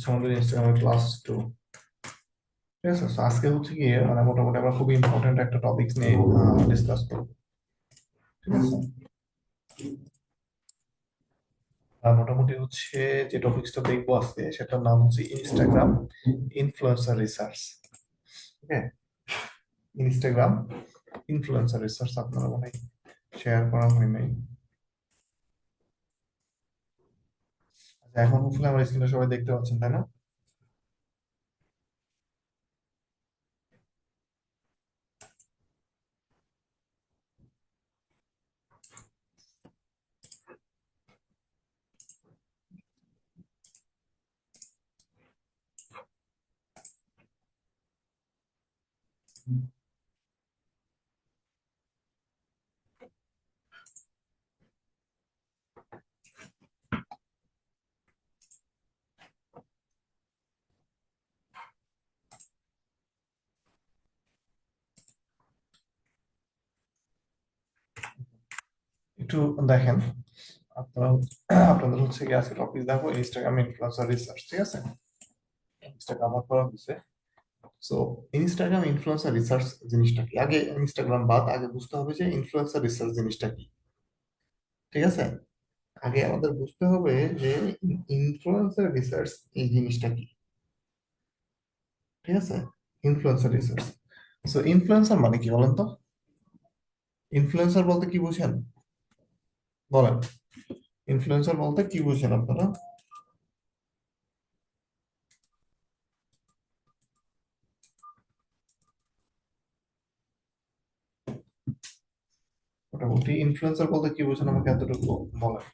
আমাদের ইনস্টাগ্রামে ক্লাস 2। ঠিক আছে, তো আজকে হচ্ছে গিয়ে মানে মোটামুটি আমরা খুবই ইম্পর্টেন্ট একটা টপিক নিয়ে ডিসকাস করবো। ঠিক আছে, মোটামুটি হচ্ছে যে টপিকসটা দেখবো আজকে সেটার নাম হচ্ছে ইনস্টাগ্রাম ইনফ্লুয়েন্সার রিসার্চ। ওকে, ইনস্টাগ্রাম ইনফ্লুয়েন্সার রিসার্চ আপনারা মনে হয় শেয়ার করা হয় নাই। আচ্ছা, এখন হচ্ছে আমার স্ক্রিনে সবাই দেখতে পাচ্ছেন, তাই না? একটু দেখেন আপনারা, আপনাদের হচ্ছে কি আজকে টপিক দেখো ইনস্টাগ্রাম ইনফ্লুয়েন্সার রিসার্চ। ঠিক আছে, ইনস্টাগ্রাম আমার করা হয়েছে। সো ইনস্টাগ্রাম ইনফ্লুয়েন্সার রিসার্চ জিনিসটা কি, আগে ইনস্টাগ্রাম বাদ আগে বুঝতে হবে যে ইনফ্লুয়েন্সার রিসার্চ জিনিসটা কি। ঠিক আছে, আগে আমাদের বুঝতে হবে যে ইনফ্লুয়েন্সার রিসার্চ এই জিনিসটা কি। ঠিক আছে, ইনফ্লুয়েন্সার রিসার্চ। সো ইনফ্লুয়েন্সার মানে কি বলেন তো? ইনফ্লুয়েন্সার বলতে কি বুঝেন বলেন? ইনফ্লুয়েন্সার বলতে কি বুঝেন আপনারা? মোটামুটি ইনফ্লুয়েন্সার বলতে কি বুঝেন আমাকে এতটুকু বলেন।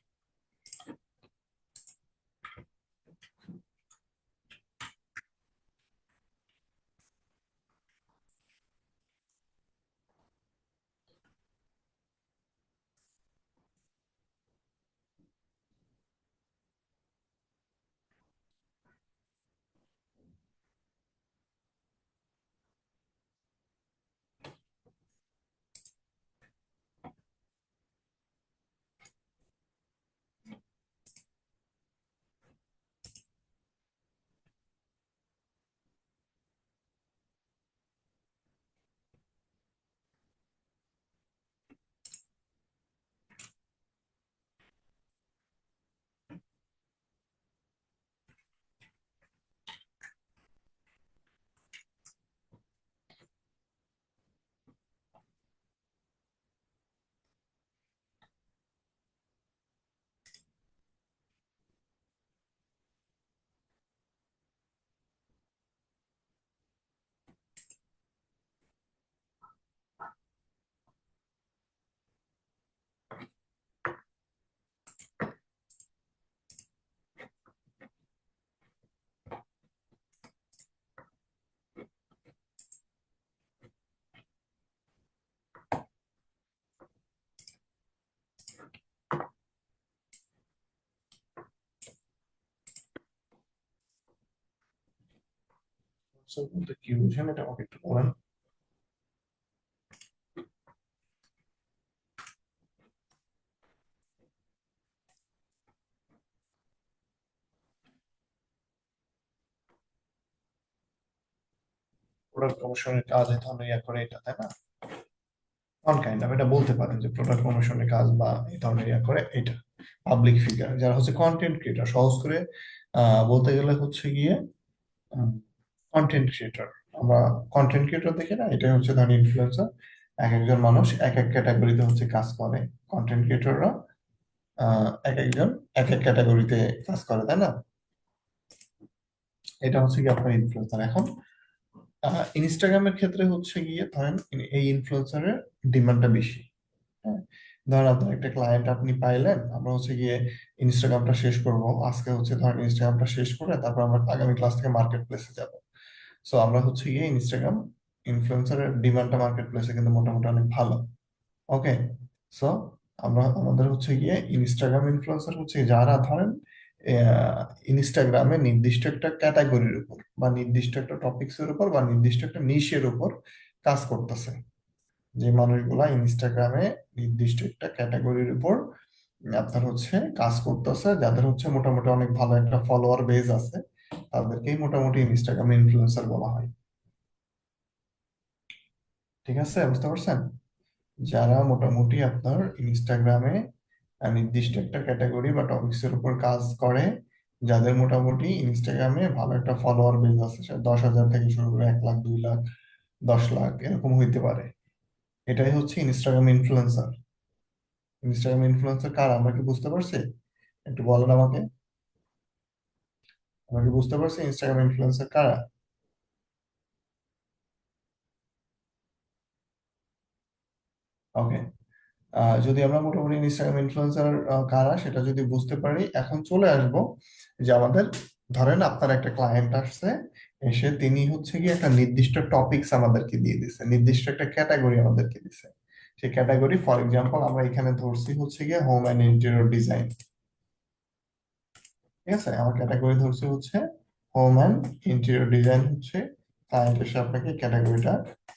ইনফ্লুয়েন্সার বলতে কি বুঝেন এটা আমাকে একটু বলেন। প্রোডাক্ট প্রমোশনের কাজ এই ধরনের ইয়া করে এটা, তাই না? অন কাইন্ড অফ এটা বলতে পারেন যে প্রোডাক্ট প্রমোশনের কাজ বা এই ধরনের ইয়া করে এটা। পাবলিক ফিগার যারা হচ্ছে কন্টেন্ট ক্রিয়েটর, সহজ করে বলতে গেলে হচ্ছে গিয়ে কন্টেন্ট ক্রিয়েটর। আমরা কন্টেন্ট ক্রিয়েটর দেখি না, এটা হচ্ছে ধরেন ইনফ্লুয়েন্সার। এক একজন মানুষ এক এক ক্যাটাগরিতে হচ্ছে কাজ করে। কন্টেন্ট ক্রিয়েটররা এক একজন এক এক ক্যাটাগরিতে কাজ করে, তাই না? এটা হচ্ছে কি আপনার ইনফ্লুয়েন্সার। এখন ইনস্টাগ্রামের ক্ষেত্রে হচ্ছে গিয়ে ধরেন এই ইনফ্লুয়েন্সারের ডিমান্ডটা বেশি। হ্যাঁ, ধরেন আপনার একটা ক্লায়েন্ট আপনি পাইলেন, আমরা হচ্ছে গিয়ে ইনস্টাগ্রামটা শেষ করব আজকে, হচ্ছে ধরেন ইনস্টাগ্রামটা শেষ করে তারপর আমরা আগামী ক্লাস থেকে মার্কেট প্লেসে যাব। সো আমরা হচ্ছে গিয়ে ইনস্টাগ্রাম ইনফ্লুয়েন্সারের ডিমান্ডটা মার্কেট প্লেসে কিন্তু মোটামুটি অনেক ভালো। ওকে, সো আমরা আমাদের হচ্ছে গিয়ে ইনস্টাগ্রাম ইনফ্লুয়েন্সার হচ্ছে যারা ধরেন ইনস্টাগ্রামে নির্দিষ্ট একটা ক্যাটাগরির উপর বা নির্দিষ্ট একটা টপিকস এর উপর বা নির্দিষ্ট একটা নিশের উপর কাজ করতেছে। যে মানুষগুলা ইনস্টাগ্রামে নির্দিষ্ট একটা ক্যাটাগরির উপর আপনার হচ্ছে কাজ করতেছে, যাদের হচ্ছে মোটামুটি অনেক ভালো একটা ফলোয়ার বেজ আছে, তাদেরকেই মোটামুটি ইনস্টাগ্রাম ইনফ্লুয়েন্সার বলা হয়। ঠিক আছে, বুঝতে পারছেন? যারা মোটামুটি আপনার ইনস্টাগ্রামে নির্দিষ্ট একটা ক্যাটাগরি বা টপিকস এর উপর কাজ করে, যাদের মোটামুটি ইনস্টাগ্রামে ভালো একটা ফলোয়ার বেজ আছে, সে 10,000 থেকে শুরু করে 1 লাখ, 2 লাখ, 10 লাখ এরকম হইতে পারে, এটাই হচ্ছে ইনস্টাগ্রাম ইনফ্লুয়েন্সার। ইনস্টাগ্রাম ইনফ্লুয়েন্সার কার, আমরা কি বুঝতে পারছি? একটু বলেন আমাকে, আমরা কি বুঝতে পারছি ইনস্টাগ্রাম ইনফ্লুয়েন্সার কারা? ওকে। যদি আমরা মোটামুটি ইনস্টাগ্রাম ইনফ্লুয়েন্সার কারা সেটা যদি বুঝতে পারি, এখন চলে আসবো যে আমাদের, ধরেন আপনার একটা ক্লায়েন্ট আসছে, এসে তিনি হচ্ছে কি একটা নির্দিষ্ট টপিকস আমাদেরকে দিয়ে দিছে, নির্দিষ্ট একটা ক্যাটাগরি আমাদেরকে দিছে। সেই ক্যাটাগরি ফর এক্সাম্পল আমরা এখানে ধরছি হচ্ছে গিয়ে হোম অ্যান্ড ইন্টেরিয়র ডিজাইন। ঠিক আছে, আমার ক্যাটাগরি ধরছি হচ্ছে হোম অ্যান্ড ইন্টেরিয়র ডিজাইন হচ্ছে, ক্লায়েন্ট এসে আপনাকে ক্যাটাগরিটা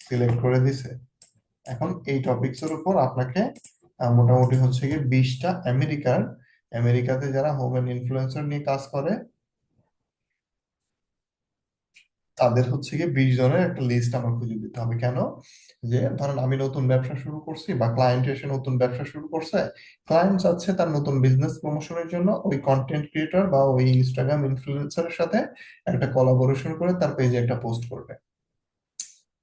সিলেক্ট করে দিছে। এখন এই টপিকস এর উপর আপনাকে মোটামুটি হচ্ছে গিয়ে 20টা আমেরিকাতে যারা হোম এন্ড ইনফ্লুয়েন্সার নিয়ে কাজ করে, তাদের হচ্ছে গিয়ে 20 জনের একটা লিস্ট আমার খুঁজে দিতে হবে। কেন? যে ধরেন আমি নতুন ব্যবসা শুরু করছি বা ক্লায়েন্ট এসে নতুন ব্যবসা শুরু করছে, ক্লায়েন্ট চাচ্ছে তার নতুন বিজনেস প্রমোশনের জন্য ওই কন্টেন্ট ক্রিয়েটর বা ওই ইনস্টাগ্রাম ইনফ্লুয়েন্সারের সাথে একটা কোলাবোরেশন করে তার পেজে একটা পোস্ট করবে।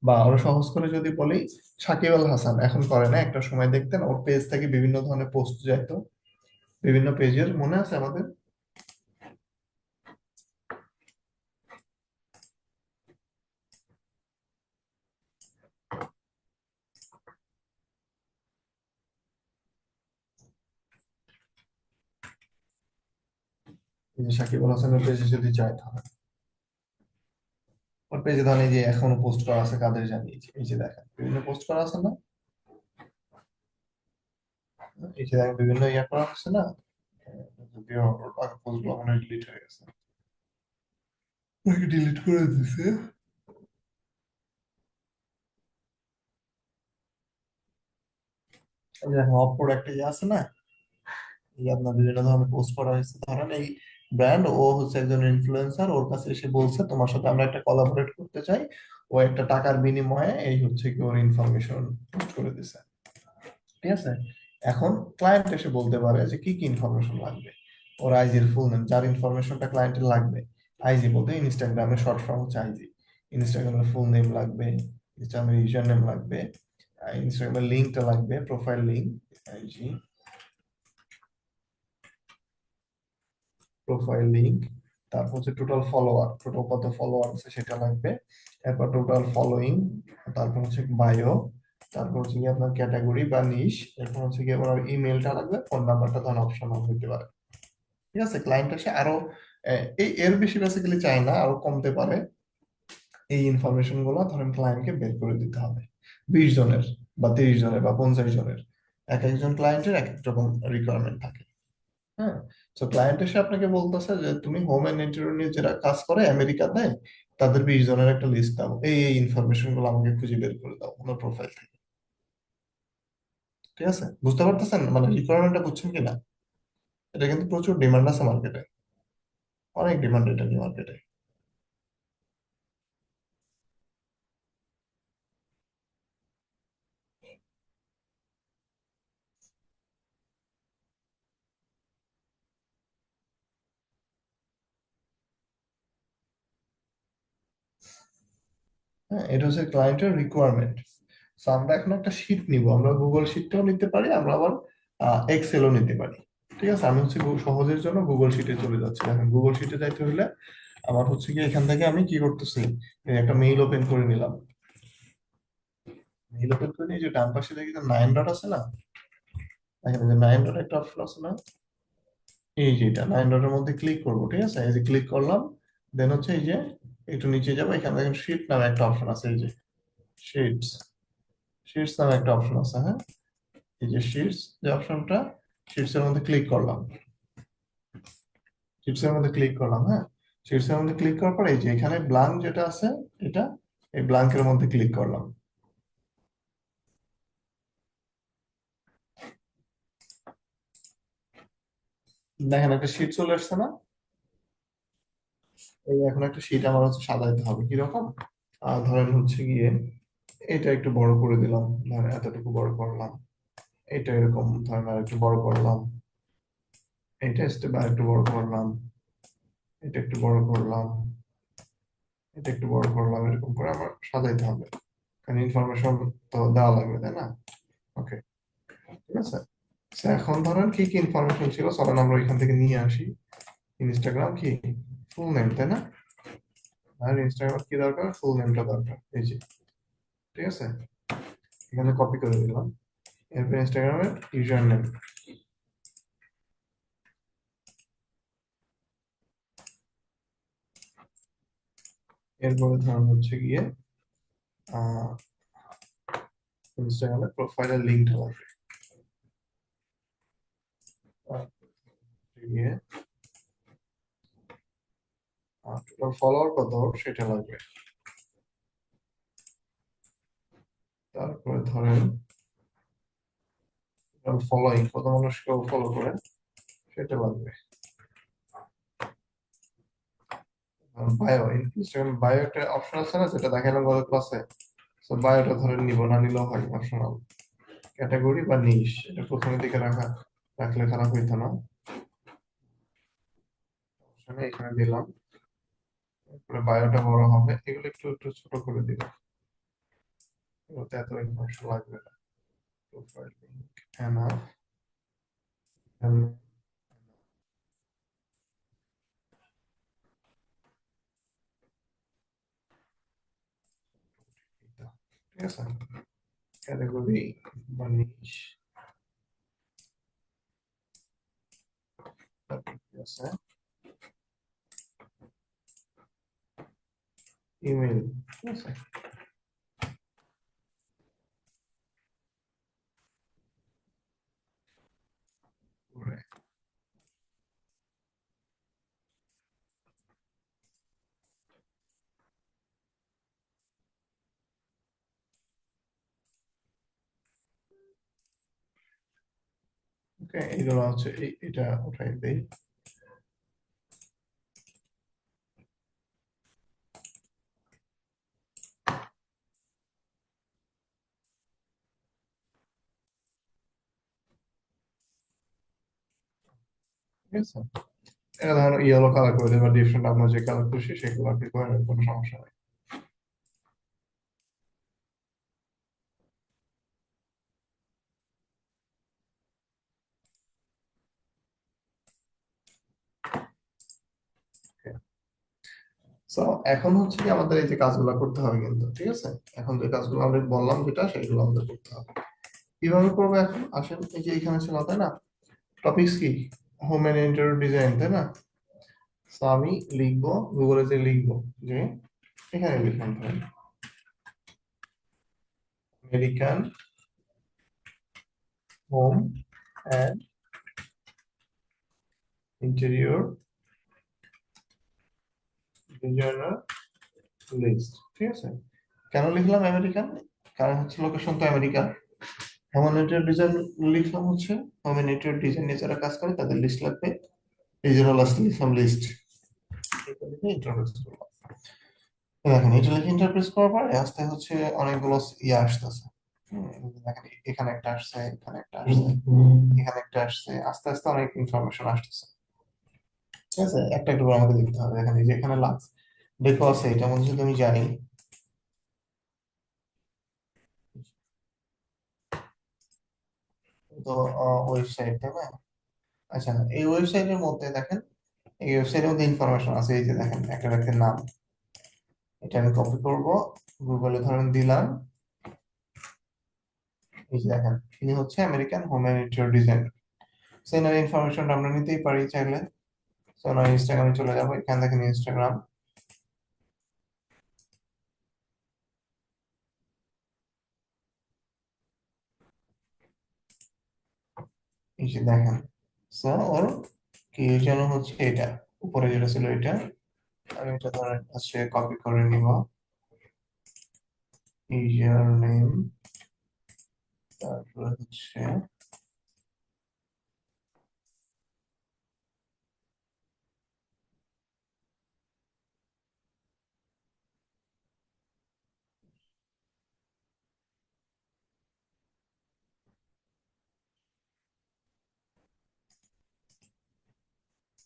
বা আরো সহজ করে যদি বলি, সাকিব আল হাসান এখন করে না, একটা সময় দেখতেন ওর পেজ থেকে বিভিন্ন ধরনের পোস্ট যাইতো, বিভিন্ন পেজের, মনে আছে আমাদের? এই যে সাকিব আল হাসানের পেজে যদি যাই, তাহলে ওর পেজে ধরেন এই যে এখনো পোস্ট করা আছে কাদের জানিয়েছি, এই যে দেখেন বিভিন্ন পোস্ট করা আছে না, এই যে দেখেন বিভিন্ন ইয়ে করা আছে না। যদিও ওর আগে পোস্ট গুলো মনে ডিলিট হয়ে গেছে, ডিলিট করে দিছে। এই যে দেখেন অপর একটা ইয়ে আছে না, এই আপনার বিভিন্ন ধরনের পোস্ট করা হয়েছে, ধরেন এই ব্র্যান্ড, ও হচ্ছে একজন ইনফ্লুয়েন্সার, ওর কাছে এসে বলছে তোমার সাথে আমরা একটা কোলাবোরেট করতে চাই, ও একটা টাকার বিনিময়ে এই হচ্ছে কি ওর ইনফরমেশন পোস্ট করে দিছে। ঠিক আছে, এখন ক্লায়েন্ট এসে বলতে পারে যে কি কি ইনফরমেশন লাগবে, ওর আইজির ফুল নেম, যার ইনফরমেশনটা ক্লায়েন্টের লাগবে। আইজি বলতে ইনস্টাগ্রামের শর্ট ফর্ম হচ্ছে আইজি, ইনস্টাগ্রামের ফুল নেম লাগবে, ইনস্টাগ্রামের ইউজার নেম লাগবে, ইনস্টাগ্রামের লিঙ্কটা লাগবে, profile link, IG profile link, তারপর হচ্ছে টোটাল ফলোয়ার, টোটাল কত ফলোয়ার আছে সেটা লাগবে, এরপর টোটাল ফলোইং, তারপর হচ্ছে বায়ো, তারপর হচ্ছে কি আপনার ক্যাটাগরি বা নিশ, এরপর হচ্ছে কি আপনার ইমেলটা লাগবে, ফোন নাম্বারটা তখন অপশনাল হতে পারে। ঠিক আছে, ক্লায়েন্ট এসে আরো এই এর বেশি বেসিক্যালি চায় না, আরো কমতে পারে। এই ইনফরমেশন গুলো ধরেন ক্লায়েন্টকে বের করে দিতে হবে, 20 জনের বা 30 জনের বা 50 জনের, এক একজন ক্লায়েন্টের এক এক রকম রিকোয়ারমেন্ট থাকে। হ্যাঁ, তো ক্লায়েন্ট এসে আপনাকে বলতেছে যে তুমি হোম এন্ড ইন্টেরিয়র নিয়ে যারা কাজ করে আমেরিকাতে, তাদের 20 জনের একটা লিস্ট দাও, এই এই ইনফরমেশন গুলো আমাকে খুঁজে বের করে দাও ওনার প্রোফাইল থেকে। ঠিক আছে, বুঝতে পারতেছেন মানে রিকোয়ারমেন্টটা বুঝছেন কিনা? এটা কিন্তু প্রচুর ডিমান্ড আছে মার্কেটে, অনেক ডিমান্ড এটা নিয়ে মার্কেটে। হ্যাঁ, এটা হচ্ছে ক্লায়েন্টের রিকোয়ারমেন্ট। তো আমরা এখন একটা শিট নিব, আমরা গুগল শিটটাও নিতে পারি, আমরা আবার এক্সেলও নিতে পারি। ঠিক আছে, আমি হচ্ছে সহজের জন্য গুগল শিটে চলে যাচ্ছি। এখন গুগল শিটে যাইতে হলে আমার হচ্ছে কি, এখান থেকে আমি কি করতেছি, এই একটা মেইল ওপেন করে নিলাম। মেইল ওপেন করে নিয়ে যে ডান পাশে দেখি যে 9 ডট আছে না, এখানে যে 9 ডট একটা অপশন আছে না, এই যে এটা 9 ডটের মধ্যে ক্লিক করবো। ঠিক আছে, এই যে ক্লিক করলাম, দেন হচ্ছে এই যে একটু নিচে যাবো, এখানে দেখেন শিট নামে একটা অপশন আছে, এই যে শিটস, শিটস নামে একটা অপশন আছে। হ্যাঁ, এই যে শিটস যে অপশনটা, শিটস এর মধ্যে ক্লিক করলাম, শিটস এর মধ্যে ক্লিক করলাম। হ্যাঁ, শিটস এর মধ্যে ক্লিক করার পরে এই যে এখানে ব্ল্যাঙ্ক যেটা আছে, এটা, এই ব্ল্যাঙ্কের মধ্যে ক্লিক করলাম। দেখেন একটা শিট চলে আসছে না? এই এখন একটা শীট আমার হচ্ছে সাজাইতে হবে কিরকম। ধরেন হচ্ছে গিয়ে এটা একটু বড় করে দিলাম, ধরেন এতটুকু বড় করলাম, এটা এরকম ধরেন আর একটু বড় করলাম, এটা স্টেপ আর একটু বড় করলাম, এটা একটু বড় করলাম, এটা একটু বড় করলাম, এরকম করে আমার সাজাইতে হবে, কারণ ইনফরমেশন তো দেওয়া লাগবে তাই না। ওকে, ঠিক আছে। So, এখন ধরেন কি কি ইনফরমেশন ছিল চলেন আমরা ওইখান থেকে নিয়ে আসি। ইনস্টাগ্রাম কি ফুল নেম তাই না, আর ইনস্টাগ্রাম কি দরকার, ফুল নেমটা দরকার, এই যে, ঠিক আছে, এখানে কপি করে দিলাম। এরপর ইনস্টাগ্রামের ইউজার নেম, এরপরে ধরুন হচ্ছে গিয়ে ইনস্টাগ্রামের প্রোফাইলের লিঙ্কটা লাগবে, গিয়ে টোটাল ফলোয়ার কত সেটা লাগবে, তারপরে ধরেন ফলোইং কত মানুষকে ফলো করে সেটা লাগবে, বায়ো, ইনস্টাগ্রাম বায়ো একটা অপশন আছে না যেটা দেখালাম গত ক্লাসে, তো বায়োটা ধরে নিব, না নিলেও হয়, অপশনাল। ক্যাটাগরি বা নিশ এটা প্রথমের দিকে রাখলে খারাপ হইতো না, অপশনে এখানে দিলাম, তারপরে বায়োটা বড় হবে, এগুলো একটু একটু ছোট করে দিব, এগুলোতে এত ইনফরমেশন লাগবে না। প্রোফাইল লিংক এনাফ, ঠিক আছে, ক্যাটাগরি বা নিশ, তারপর কি আছে, ইমেল, ঠিক আছে। ওকে, এইগুলো হচ্ছে এটা ওটাই দেই। ঠিক আছে, এটা ধরো ইয়েলো কালার করে দেবে, ডিফারেন্ট আপনার যে কালার খুশি সেগুলো আপনি করে নেবেন, কোনো সমস্যা নেই। তো এখন হচ্ছে কি আমাদের এই যে কাজগুলো করতে হবে কিন্তু, ঠিক আছে, এখন যে কাজগুলো আমরা বললাম যেটা সেগুলো আমাদের করতে হবে। কিভাবে করবো এখন আসেন, এই যে এখানে ছিল তাই না, টপিকস কি, হোম এন্ড ইন্টেরিয়র ডিজাইন তাই না। তো আমি লিখবো, গুগলে যে লিখবো যে, এখানে লিখলাম ধরেন American home and interior designer list, ঠিক আছে। কেন লিখলাম আমেরিকান, কারণ হচ্ছে লোকেশন তো আমেরিকা। হ্যামানেটের ডিজাইন লিখলাম হচ্ছে, হ্যামানেটের ডিজাইন নিয়ে যারা কাজ করে তাদের লিস্ট লাগবে, এই জন্য লাস্ট লিখলাম লিস্ট। এটা লিখে ইন্টারপ্রেস করলাম। দেখেন এটা লিখে ইন্টারপ্রেস করার পরে আস্তে হচ্ছে অনেকগুলো ইয়ে আসতেছে। দেখেন এখানে একটা আসছে, এখানে একটা আসছে, এখানে একটা আসছে, আস্তে আস্তে অনেক ইনফরমেশন আসতেছে, ঠিক আছে। একটা একটু করে আমাকে দেখতে হবে, দেখেন এই যে এখানে লাক্স দেখো আছে, এটার মধ্যে যদি আমি যাই, তো ওয়েবসাইট তাই না। আচ্ছা, এই ওয়েবসাইটের মধ্যে দেখেন, এই ওয়েবসাইটের মধ্যে ইনফরমেশন আছে, এই যে দেখেন একটা ব্যক্তির নাম, এটা আমি কপি করব, গুগলে ধরেন দিলাম, এই যে দেখেন ইনি হচ্ছে American home and interior design. সেনার ইনফরমেশনটা আমরা নিতেই পারি চাইলে। সো না, ইনস্টাগ্রামে চলে যাবো, এখান দেখেন ইনস্টাগ্রাম, এই যে দেখেন। সো ওর কি যেন হচ্ছে এটা, উপরে যেটা ছিল এটা, আমি এটা ধরেন হচ্ছে কপি করে নিব, ইউজার নেম, তারপরে হচ্ছে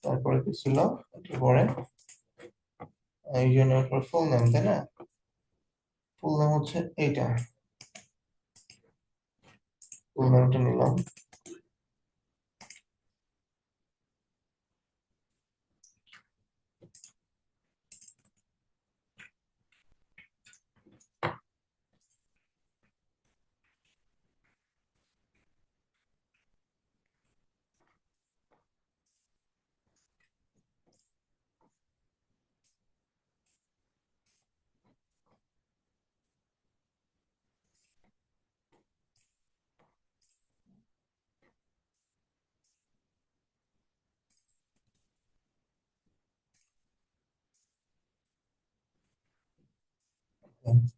তারপরে কি ছিল? এটার পরে এই জন্য ফুল নেম, তাই না? ফুল নেম হচ্ছে এইটা, ফুল নেমটা নিলাম।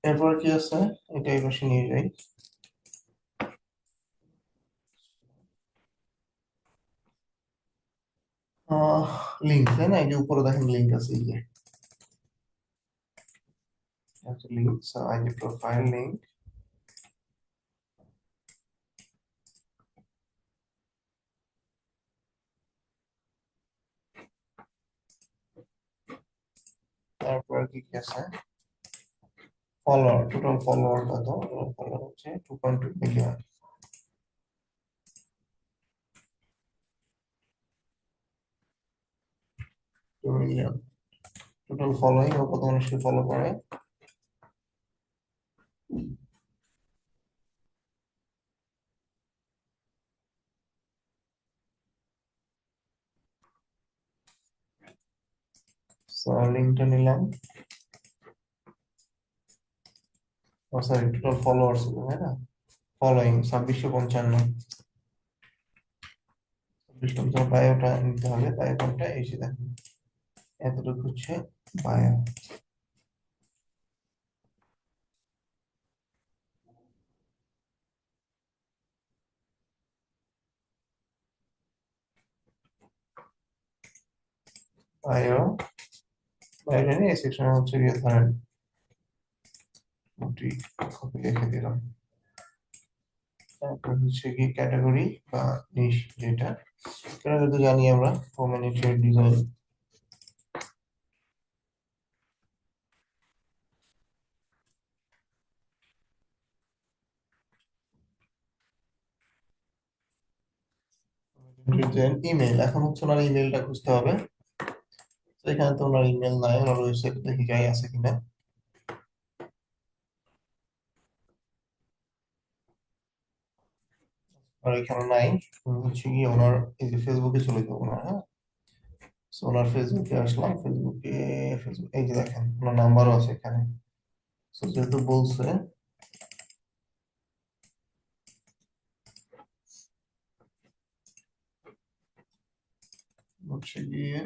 এরপর কি আছে? এটা এই পাশে নিয়ে যাই। লিঙ্ক, তাই না? এই যে উপরে দেখেন লিঙ্ক আছে, এই যে লিঙ্ক, এই যে প্রোফাইল লিঙ্ক। তারপর কি কি আছে? ফলোয়ার, টোটাল ফলোয়ার কত? টোটাল ফলোয়ার হচ্ছে 2.2 মিলিয়ন। 2 মিলিয়ন টোটাল ফলোইং, ও কত মানুষকে ফলো করে? লিঙ্কটা নিলাম। ও সরি, টোটাল ফলোয়ার্স, তাই না? ফলোইং 2655। 2655 বায়োটা নিতে হবে, বায়ো কোনটা? এই যে দেখেন, এতটুকু হচ্ছে বায়ো। বায়ো, বায়োটা নিয়ে এই সেকশনে হচ্ছে গিয়ে ধরেন মোটি কপি লিখে দিলাম। তারপর হচ্ছে কি ক্যাটাগরি বা নিশ, যেটা ক্যাটাগরি তো জানি আমরা, home and interior design. Design email, এখন হচ্ছে ওনার ইমেলটা খুঁজতে হবে। তো এখানে তো ওনার ইমেল নাই, ওনার ওয়েবসাইট দেখি যাই আছে কিনা। আর এখানে নাই। হচ্ছে কি ওনার, এই যে ফেসবুকে চলে যাবো ওনার, হ্যাঁ। So, ওনার ফেসবুকে আসলাম, ফেসবুকে, ফেসবুক এই যে দেখেন ওনার নাম্বারও আছে এখানে। So, যেহেতু বলছে, হচ্ছে গিয়ে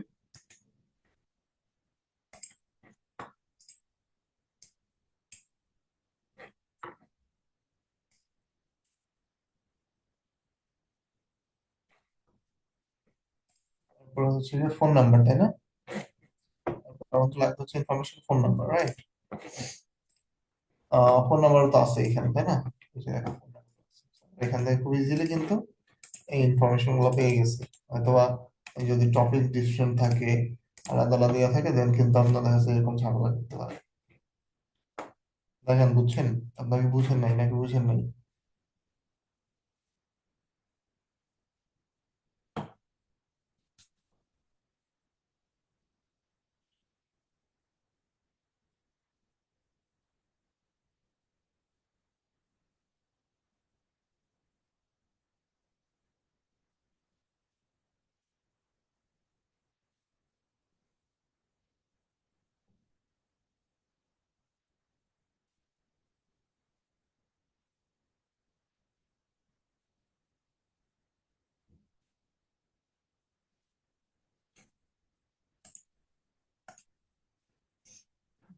তারপরে হচ্ছে গিয়ে ফোন নাম্বার, তাই না? আমাদের লাগবে হচ্ছে information, phone number, right? Phone number তো আছে এখানে, তাই না? এই যে দেখেন phone number আছে। এখান থেকে খুব ইজিলি কিন্তু এই ইনফরমেশন গুলো পেয়ে গেছি। হয়তোবা এই যদি টপিক ডিসিশন থাকে, আলাদা আলাদা দেওয়া থাকে, দেন কিন্তু আপনার দেখা যাচ্ছে এরকম ঝামেলা করতে পারে। দেখেন, বুঝছেন? আপনাকে বুঝেন নাই নাকি বুঝেন নাই?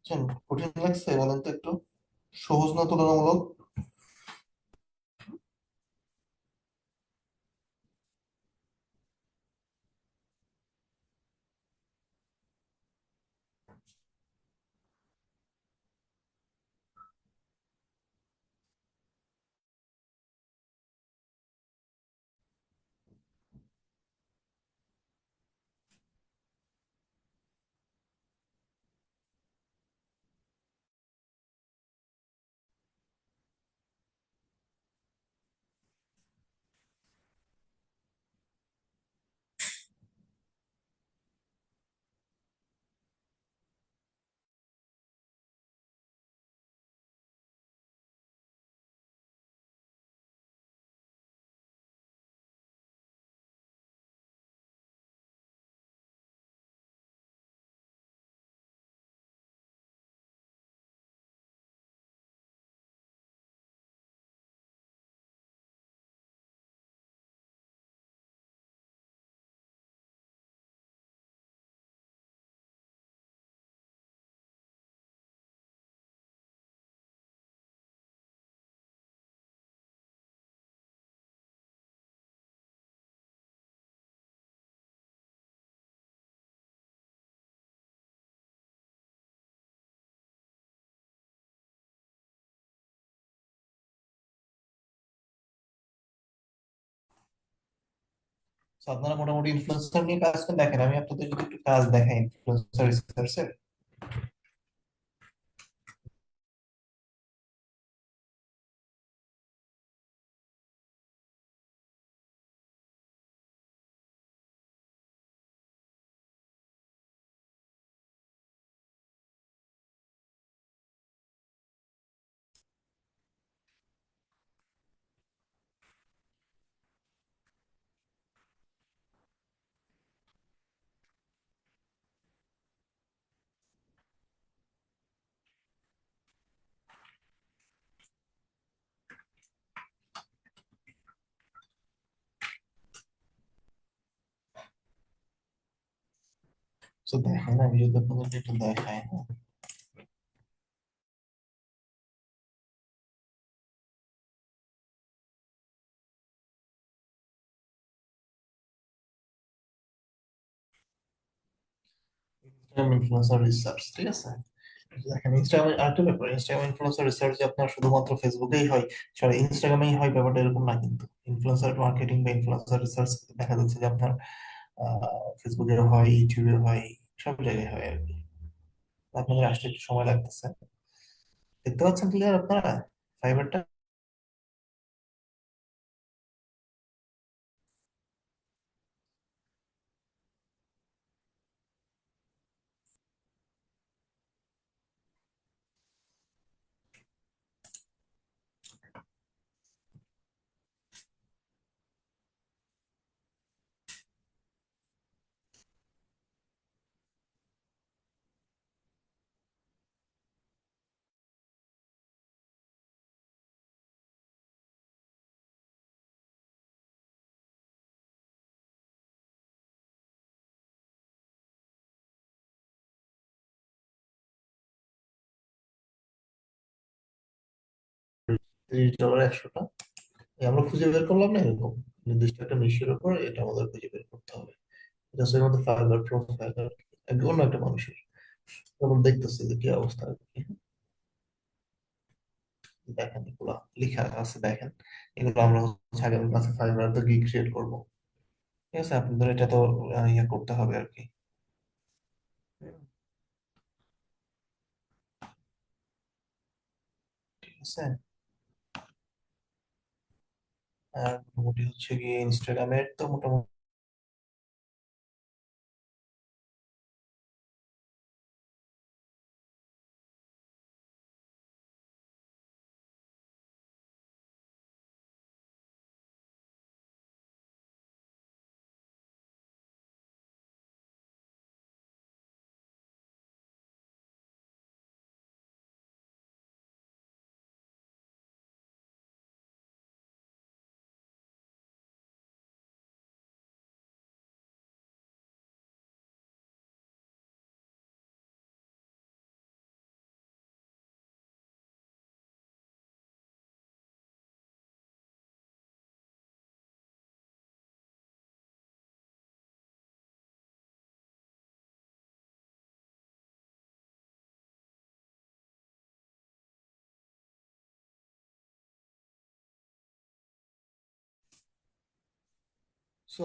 বুঝছেন? কঠিন লাগছে বলেন তো একটু? সহজ না তুলনামূলক? So, আপনারা মোটামুটি ইনফ্লুয়েন্সার নিয়ে কাজ করে দেখেন, আমি আপনাদের যদি একটু কাজ দেখাই ইনফ্লুয়েন্সার রিসার্চের। তো দেখেন, আমি যদি আপনাদেরকে একটু দেখাই, হ্যাঁ। ইনস্টাগ্রাম ইনফ্লুয়েন্সার রিসার্চ, ঠিক আছে। দেখেন ইনস্টাগ্রামে আরেকটা ব্যাপার, ইনস্টাগ্রাম ইনফ্লুয়েন্সার রিসার্চ যে আপনার শুধুমাত্র ফেসবুকেই হয়, সরি ইনস্টাগ্রামেই হয়, ব্যাপারটা এরকম না কিন্তু। ইনফ্লুয়েন্সার মার্কেটিং বা ইনফ্লুয়েন্সার রিসার্চ দেখা যাচ্ছে যে আপনার ফেসবুকে হয়, ইউটিউবে হয়, সব জায়গায় হয় আর কি। আপনাদের আসতে একটু সময় লাগতেছে। দেখতে পাচ্ছেন ক্লিয়ার আপনারা ফাইবারটা? $30, 100টা আমরা খুঁজে বের করলাম না এরকম নির্দিষ্ট একটা মিশের উপর, এটা আমাদের খুঁজে বের করতে হবে। এটা হচ্ছে আমাদের ফাইবার প্রোফাইল আর কি, অন্য একটা মানুষের। তখন দেখতেছি যে কি অবস্থা আর কি। দেখেন এগুলো লেখা আছে, দেখেন এগুলো আমরা হচ্ছে আগামী ক্লাসে ফাইবার তো কি ক্রিয়েট করবো। ঠিক আছে, আপনাদের এটা তো ইয়ে করতে হবে আর কি। ঠিক আছে। আর মোটামুটি হচ্ছে গিয়ে ইনস্টাগ্রামের তো মোটামুটি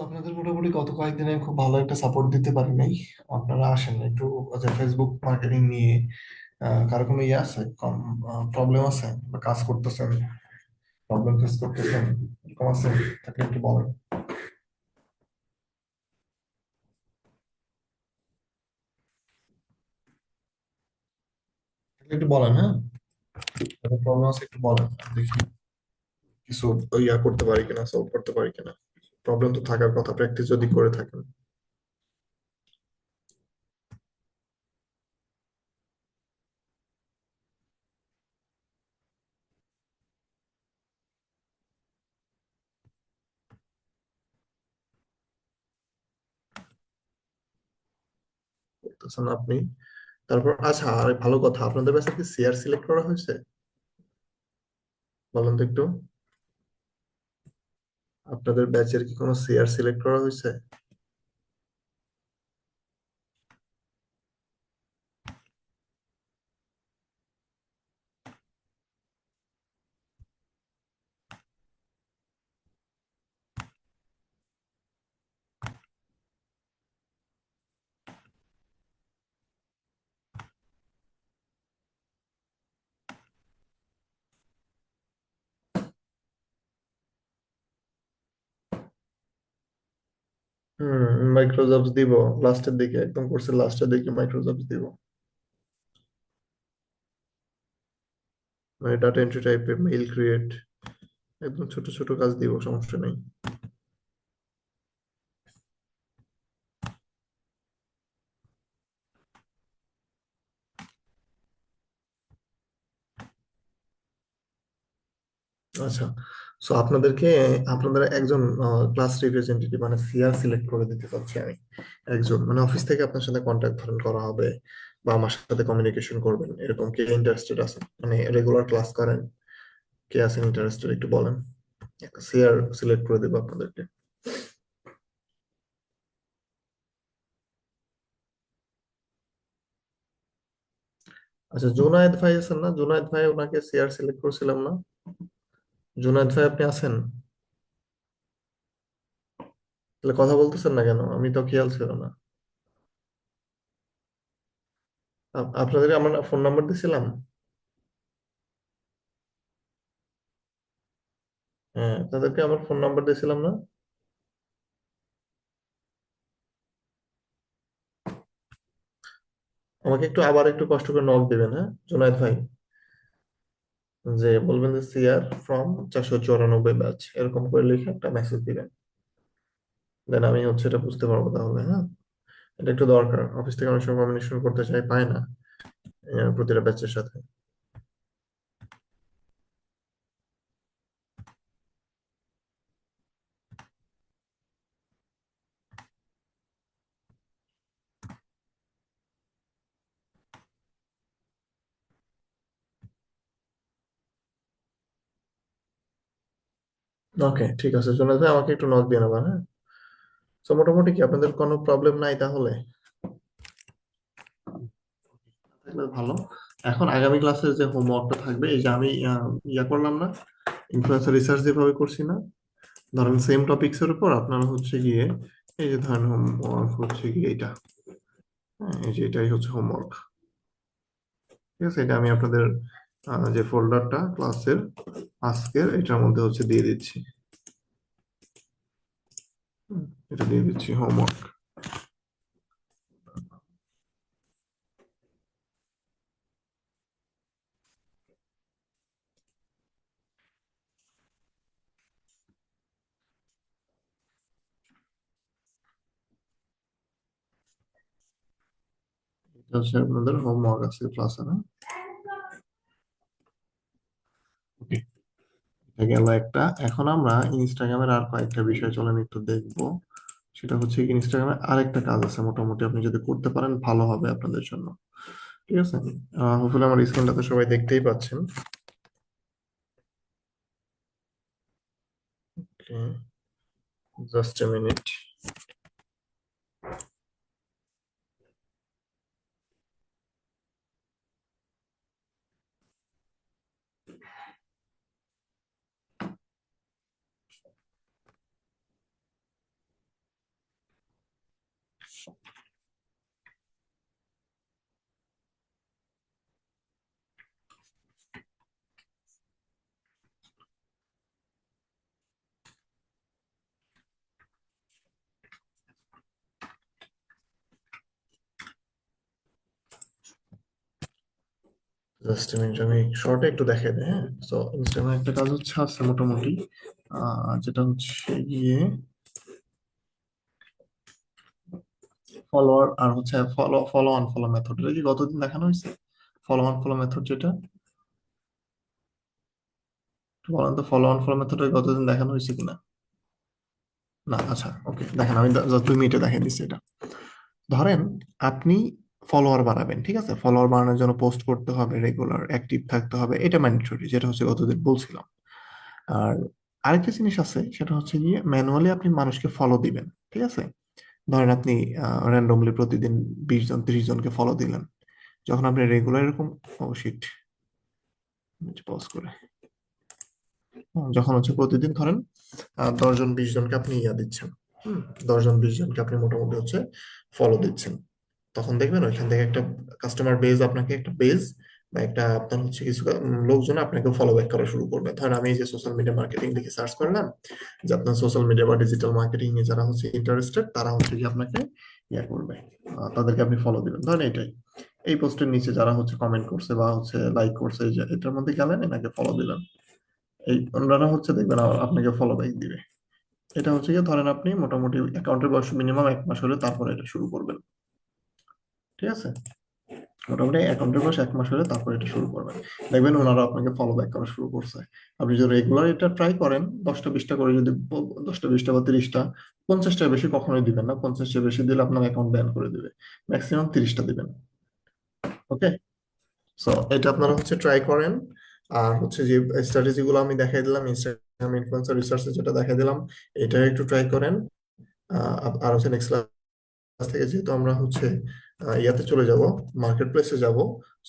আপনাদের মোটামুটি গত কয়েকদিনে খুব ভালো একটা সাপোর্ট দিতে পারি নাই। আপনারা আসেন একটু, আচ্ছা ফেসবুক মার্কেটিং নিয়ে কারো কোনো ইয়ে আছে, কম প্রবলেম আছে বা কাজ করতেছেন, প্রবলেম ফেস করতেছেন, এরকম আছে থাকলে একটু বলেন। থাকলে একটু বলেন, হ্যাঁ। প্রবলেম আছে একটু বলেন, দেখি কিছু ইয়া করতে পারি কিনা, সলভ করতে পারি কিনা। প্রবলেম তো থাকার কথা, প্র্যাকটিস যদি করে থাকেন। করতেছেন আপনি। তারপর আচ্ছা, আর ভালো কথা, আপনাদের কাছে কি শেয়ার সিলেক্ট করা হয়েছে? বলেন তো একটু। আপনাদের ব্যাচের কি কোনো শেয়ার সিলেক্ট করা হয়েছে? মাইক্রোজবস দিব লাস্টের দিকে, একদম কোর্সের লাস্টের দিকে মাইক্রোজবস দিব। মানে ডাটা এন্ট্রি টাইপের, মেইল ক্রিয়েট, একদম ছোট ছোট কাজ দিব, সমস্যা নেই। আচ্ছা, সো আপনাদের একজন ক্লাস রিপ্রেজেন্টেটিভ মানে সিআর সিলেক্ট করে দিতে চাচ্ছি আমি। একজন মানে অফিস থেকে আপনার সাথে কন্ট্যাক্ট ধরেন করা হবে বা আমার সাথে কমিউনিকেশন করবেন, এরকম কে ইন্টারেস্টেড আছেন? মানে রেগুলার ক্লাস করেন, কে আছেন ইন্টারেস্টেড একটু বলেন। একটা সিআর সিলেক্ট করে দেবো আপনাদেরকে। আচ্ছা, জুনায়েদ ভাই আছেন না? জুনায়েদ ভাই, ওনাকে সিআর সিলেক্ট করছিলাম না? জুনায়েদ ভাই আপনি আছেন? তাহলে কথা বলতেছেন না কেন? আমি তো খেয়াল ছিল না। আপনাদের আমার ফোন নাম্বার দিছিলাম। হ্যাঁ, তাদেরকে আমার ফোন নাম্বার দিয়েছিলাম না? আমাকে একটু আবার একটু কষ্ট করে নক দিবেন, হ্যাঁ জুনায়েদ ভাই। যে বলবেন যে সিআর ফ্রম 494 ব্যাচ, এরকম করে লিখে একটা মেসেজ দিবেন। দেন আমি হচ্ছে এটা বুঝতে পারবো তাহলে, হ্যাঁ। এটা একটু দরকার, অফিস থেকে অনেক সময় কমিউনিকেশন করতে চাই, পায় না প্রতিটা ব্যাচের সাথে। ওকে, ঠিক আছে জুনায়েদ ভাই, আমাকে একটু নক দিয়ে নেবেন, হ্যাঁ। তো মোটামুটি কি আপনাদের কোনো প্রবলেম নাই তাহলে? তাহলে ভালো। এখন আগামী ক্লাসের যে হোমওয়ার্কটা থাকবে, এই যে আমি ইয়া করলাম না, ইনফ্লুয়েন্সার রিসার্চ যেভাবে করছি না, ধরেন সেম টপিকস এর উপর আপনারা হচ্ছে গিয়ে এই যে ধরেন হোমওয়ার্ক হচ্ছে গিয়ে এটা, হ্যাঁ, এই যে এটাই হচ্ছে হোমওয়ার্ক। ঠিক আছে, এটা আমি আপনাদের যে ফোল্ডারটা ক্লাসের আজকের এটার মধ্যে হচ্ছে দিয়ে দিচ্ছি। হুম, এটা দিয়ে দিচ্ছি হোমওয়ার্ক। এটা হচ্ছে আপনাদের হোমওয়ার্ক আছে ক্লাসে, না? ওকে, এটা গেল একটা। এখন আমরা ইনস্টাগ্রামের আর কয়েকটা বিষয় চলেন একটু দেখবো। সেটা হচ্ছে ইনস্টাগ্রামে আরেকটা কাজ আছে, মোটামুটি আপনি যদি করতে পারেন ভালো হবে আপনাদের জন্য। ঠিক আছে, হোপফুলি আমার স্ক্রিনটা তো সবাই দেখতেই পাচ্ছেন। Just a minute. Just minute, আমি শর্টে একটু দেখাই দিই, হ্যাঁ। তো ইনস্টাগ্রামে একটা কাজ হচ্ছে আছে মোটামুটি, যেটা হচ্ছে গিয়ে ফলোয়ার আর হচ্ছে ফলো আনফলো মেথড। এটা কি গতদিন দেখানো হয়েছে? ফলো আনফলো মেথড যেটা, একটু বলেন তো, ফলো আনফলো মেথড গতদিন দেখানো হয়েছে কিনা? না, আচ্ছা ওকে, দেখেন আমি জাস্ট 2 মিনিটে দেখাই দিচ্ছি এটা। ধরেন আপনি ফলোয়ার বানাবেন, ঠিক আছে? ফলোয়ার বানানোর জন্য পোস্ট করতে হবে, রেগুলার অ্যাক্টিভ থাকতে হবে, এটা ম্যান্ডেটরি, যেটা হচ্ছে গতদিন বলছিলাম। আর আরেকটা জিনিস আছে, সেটা হচ্ছে গিয়ে ম্যানুয়ালি আপনি মানুষকে ফলো দিবেন, ঠিক আছে? ধরেন আপনি র্যান্ডমলি প্রতিদিন 20 জন 30 জনকে ফলো দিলেন। যখন আপনি রেগুলার এরকম, ও শিট, পজ করে, যখন হচ্ছে প্রতিদিন ধরেন 10 জন 20 জনকে আপনি ইয়া দিচ্ছেন, হুম, 10 জন 20 জনকে আপনি মোটামুটি হচ্ছে ফলো দিচ্ছেন, তখন দেখবেন ওইখান থেকে একটা কাস্টমার বেজ, আপনাকে একটা বেজ বা একটা আপনার হচ্ছে কিছু লোকজন আপনাকে ফলো ব্যাক করা শুরু করবে। ধরেন আমি এই যে সোশ্যাল মিডিয়া মার্কেটিং লিখে সার্চ করলাম, যে আপনার সোশ্যাল মিডিয়া বা ডিজিটাল মার্কেটিং এ যারা হচ্ছে ইন্টারেস্টেড তারা হচ্ছে কি আপনাকে ইয়া করবে, তাদেরকে আপনি ফলো দিবেন। ধরেন এটাই, এই পোস্টের নিচে যারা হচ্ছে কমেন্ট করছে বা হচ্ছে লাইক করছে, এই যে এটার মধ্যে গেলেন, এনাকে ফলো দিলেন, এই ওনারা হচ্ছে দেখবেন আপনাকে ফলো ব্যাক দিবে। এটা হচ্ছে কি, ধরেন আপনি মোটামুটি অ্যাকাউন্টের বয়স মিনিমাম 1 মাস হলে তারপরে এটা শুরু করবেন। ঠিক আছে, মোটামুটি অ্যাকাউন্টের বয়স 1 মাস হলে তারপরে এটা শুরু করবেন। দেখবেন ওনারা আপনাকে ফলো ব্যাক করা শুরু করছে। আপনি যদি রেগুলার এটা ট্রাই করেন, 10টা 20টা করে যদি 10টা 20টা বা 30টা, 50টার বেশি কখনোই দিবেন না। 50টার বেশি দিলে আপনার অ্যাকাউন্ট ব্যান করে দিবে। ম্যাক্সিমাম 30টা দিবেন। ওকে, সো এটা আপনারা হচ্ছে ট্রাই করেন। আর হচ্ছে যে স্ট্র্যাটেজি গুলো আমি দেখাই দিলাম, ইনস্টাগ্রাম ইনফ্লুয়েন্সার রিসার্চে যেটা দেখাই দিলাম, এটা একটু ট্রাই করেন। আর হচ্ছে নেক্সট ক্লাস থেকে যেহেতু আমরা হচ্ছে ইয়াতে চলে যাব, মার্কেট প্লেসে যাব,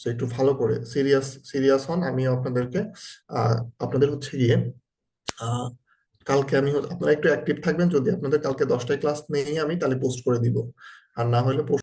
সো একটু ভালো করে সিরিয়াস সিরিয়াস হন। আমি আপনাদেরকে আপনাদের হচ্ছে গিয়ে আহ, কালকে আপনারা একটু অ্যাক্টিভ থাকবেন। যদি আপনাদের কালকে 10টায় ক্লাস নেই আমি, তাহলে পোস্ট করে দিব। আর না হলে